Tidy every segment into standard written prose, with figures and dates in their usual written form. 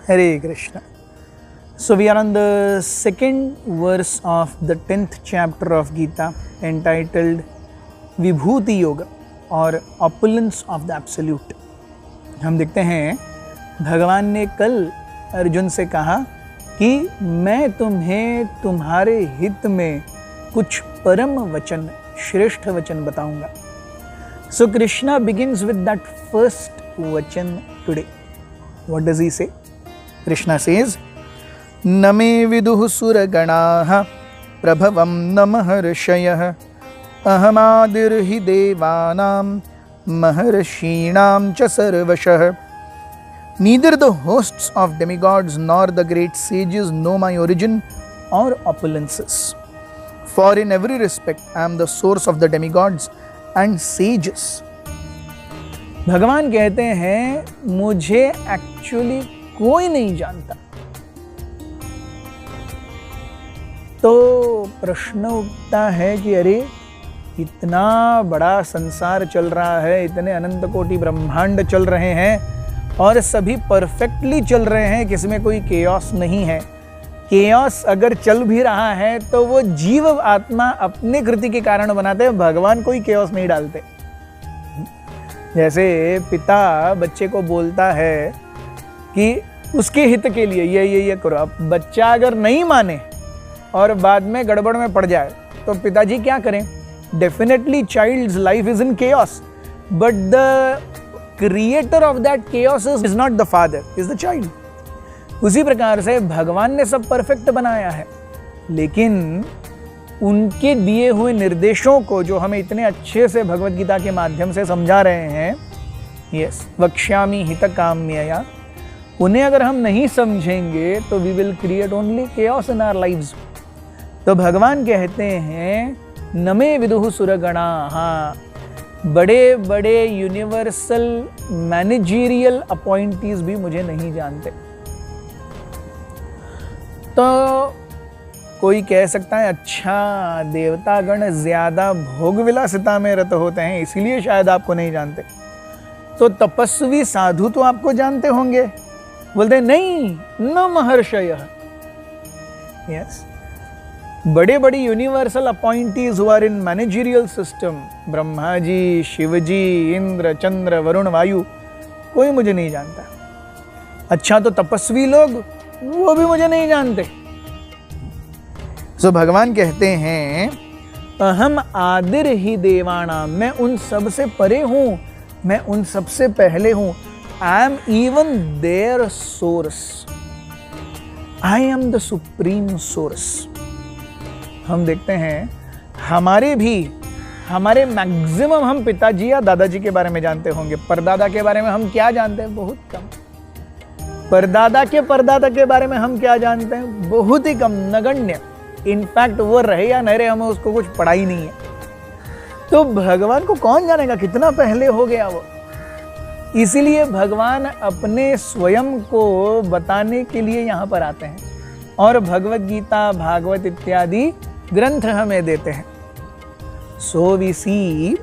Hare Krishna. So we are on the second verse of the 10th chapter of Gita entitled Vibhuti Yoga or Opulence of the Absolute. हम देखते हैं भगवान ने कल अर्जुन से कहा कि मैं तुम्हें तुम्हारे हित में कुछ परम वचन, श्रेष्ठ वचन बताऊंगा. So Krishna begins with that first vachan today. What does he say? Krishna says, न मे विदुः सुरगणाः प्रभवं न महर्षयः अहमादिर्हि देवानां महर्षीणां च सर्वशः. Neither the hosts of demigods nor the great sages know my origin or opulences. For in every respect I am the source of the demigods and sages. भगवान कहते हैं मुझे एक्चुअली कोई नहीं जानता. तो प्रश्न उठता है कि अरे इतना बड़ा संसार चल रहा है, इतने अनंत कोटि ब्रह्मांड चल रहे हैं और सभी परफेक्टली चल रहे हैं, किसमें कोई केओस नहीं है. केओस अगर चल भी रहा है तो वो जीव आत्मा अपने कृति के कारण बनाते हैं, भगवान कोई केओस नहीं डालते. जैसे पिता बच्चे को बोलता है कि उसके हित के लिए ये करो. अब बच्चा अगर नहीं माने और बाद में गड़बड़ में पड़ जाए तो पिताजी क्या करें? Definitely child's life is in chaos, but the creator of that chaos is not the father, is the child. उसी प्रकार से भगवान ने सब परफेक्ट बनाया है, लेकिन उनके दिए हुए निर्देशों को जो हमें इतने अच्छे से भगवत गीता के माध्यम से समझा रहे हैं, यस वक्ष्यामि हितकाम्यया, उन्हें अगर हम नहीं समझेंगे तो we will create only chaos in our lives. तो भगवान कहते हैं न मे विदुः सुरगणाः, बड़े बड़े यूनिवर्सल मैनेजरियल अपॉइंटीज भी मुझे नहीं जानते. तो कोई कह सकता है अच्छा देवतागण ज्यादा भोग विलासिता में रत होते हैं इसीलिए शायद आपको नहीं जानते. तो तपस्वी साधु तो आपको जानते होंगे. बोलते नहीं, न महर्षयः. यस, बड़े बड़े universal appointees who are in managerial system, Brahma ji, Shiv ji, Indra, Chandra, Varun, Vayu, कोई मुझे नहीं जानता. अच्छा तो तपस्वी लोग वो भी मुझे नहीं जानते. सो भगवान कहते हैं अहम आदिर ही देवाणाम, मैं उन सब से परे हूं, मैं उन सब से पहले हूं. I am even their source, I am the supreme source. हम देखते हैं हमारे मैक्सिमम हम पिताजी या दादाजी के बारे में जानते होंगे. परदादा के बारे में हम क्या जानते हैं? बहुत कम. परदादा के बारे में हम क्या जानते हैं? बहुत ही कम, नगण्य. इनफैक्ट वो रहे या नहीं रहे, हमें उसको कुछ पड़ा ही नहीं है. तो भगवान को कौन जानेगा कितना पहले हो गया वो. इसीलिए भगवान अपने स्वयं को बताने के लिए यहाँ पर आते हैं और भगवत गीता, भागवत इत्यादि ग्रंथ हमें देते हैं. So we see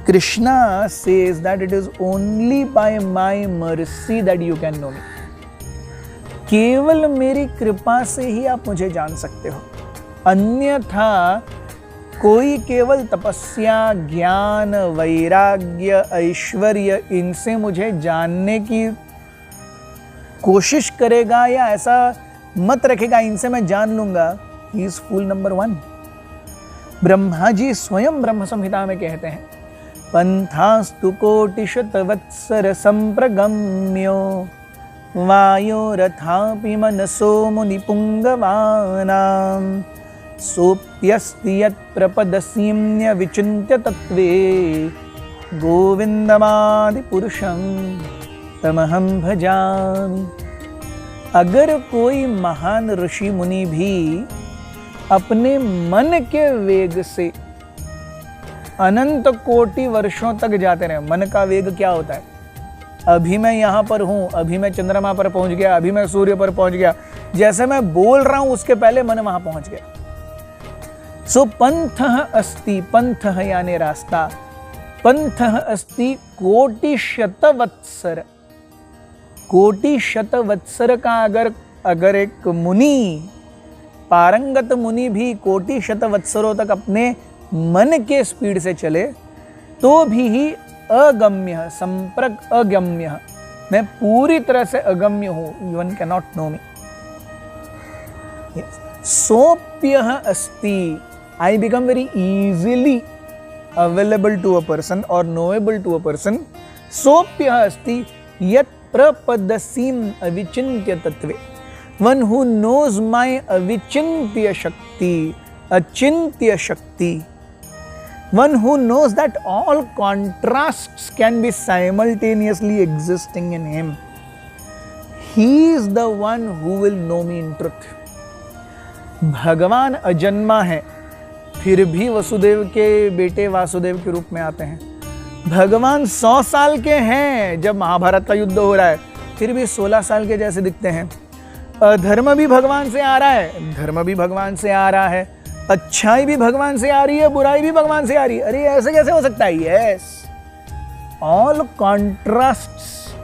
Krishna says that it is only by my mercy that you can know me. केवल मेरी कृपा से ही आप मुझे जान सकते हो, अन्यथा कोई केवल तपस्या, ज्ञान, वैराग्य, ऐश्वर्य इनसे मुझे जानने की कोशिश करेगा या ऐसा मत रखेगा इनसे मैं जान लूंगा, he is fool number 1. Brahma ji स्वयं ब्रह्म संहिता में कहते हैं पंथास्तु कोटिशतवत्सर संप्रगम्यो वायोरथापि मनसो मुनिपुंगवानां सोप्यस्ति यत्प्रपदसीम्य विचिन्त्य तत्वे गोविंदमादि पुरुषं तमहं भजामि. अगर कोई महान ऋषि मुनि भी अपने मन के वेग से अनंत कोटि वर्षों तक जाते रहे. मन का वेग क्या होता है? अभी मैं यहाँ पर हूँ, अभी मैं चंद्रमा पर पहुँच गया, अभी मैं सूर्य पर पहुँच गया, जैसे मैं बोल रहा हूँ उसके पहले मन वहाँ पहुँच गया. सो पंथः अस्ति, पंथः यानी रास्ता, पंथः अस्ति कोटि शतवत्सर. कोटि शत वत्सर का अगर एक मुनि, पारंगत मुनि भी कोटि शत वत्सरों तक अपने मन के स्पीड से चले तो भी ही अगम्य, संपर्क अगम्य, मैं पूरी तरह से अगम्य हूं, one can not know me. सोप्यः अस्ति, I become very easily available to a person और नोएबल टू अ पर्सन। सोप्यः अस्ति यत् प्रपदसीम अविचिन्त्य तत्वे, वन हु नोज माय अविचिन्त्य शक्ति, अचिन्त्य शक्ति, one who knows that all contrasts can be simultaneously existing in him. He is the one who will know me in truth. भगवान अजन्मा है, फिर भी वसुदेव के बेटे वासुदेव के रूप में आते हैं। भगवान 100 साल के हैं जब महाभारत का युद्ध हो रहा है, फिर भी 16 साल के जैसे दिखते हैं। अधर्म भी भगवान से आ रहा है, धर्म भी भगवान से आ रहा है, अच्छाई भी भगवान से आ रही है, बुराई भी भगवान से आ रही है। अरे ऐसे कैसे हो सकता है? Yes, all contrasts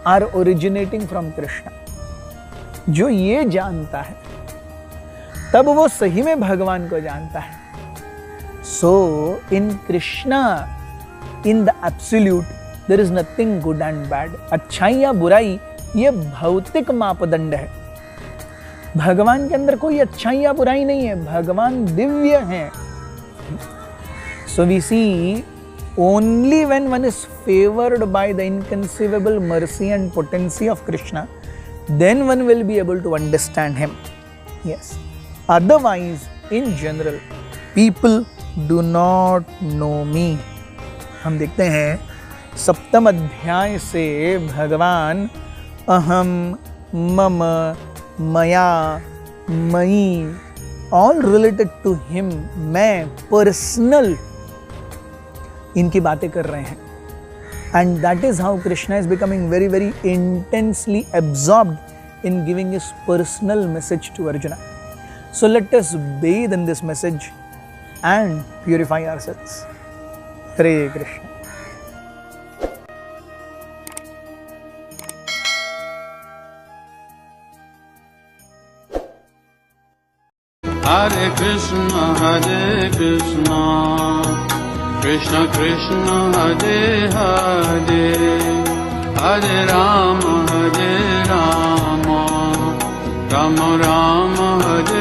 are originating from Krishna. जो ये जानता है तब वो सही में भगवान को जानता है। So in Krishna, in the absolute, there is nothing good and bad. अच्छाई या बुराई ये भौतिक मापदंड है। भगवान के अंदर कोई अच्छाई या बुराई नहीं है, भगवान दिव्य है। So we see only when one is favoured by the inconceivable mercy and potency of Krishna, then one will be able to understand him. Yes, otherwise in general people do not know me. हम देखते हैं 7वें अध्याय से भगवान अहम, मम, मया, मई, ऑल रिलेटेड टू हिम, मैं, पर्सनल, इनकी बातें कर रहे हैं। And that is how Krishna is becoming very very intensely absorbed in giving his personal message to Arjuna. So let us bathe in this message and purify ourselves. Hare Krishna. Hare Krishna, Krishna Krishna, Hare Hare, Hare Rama, Rama Rama, Hare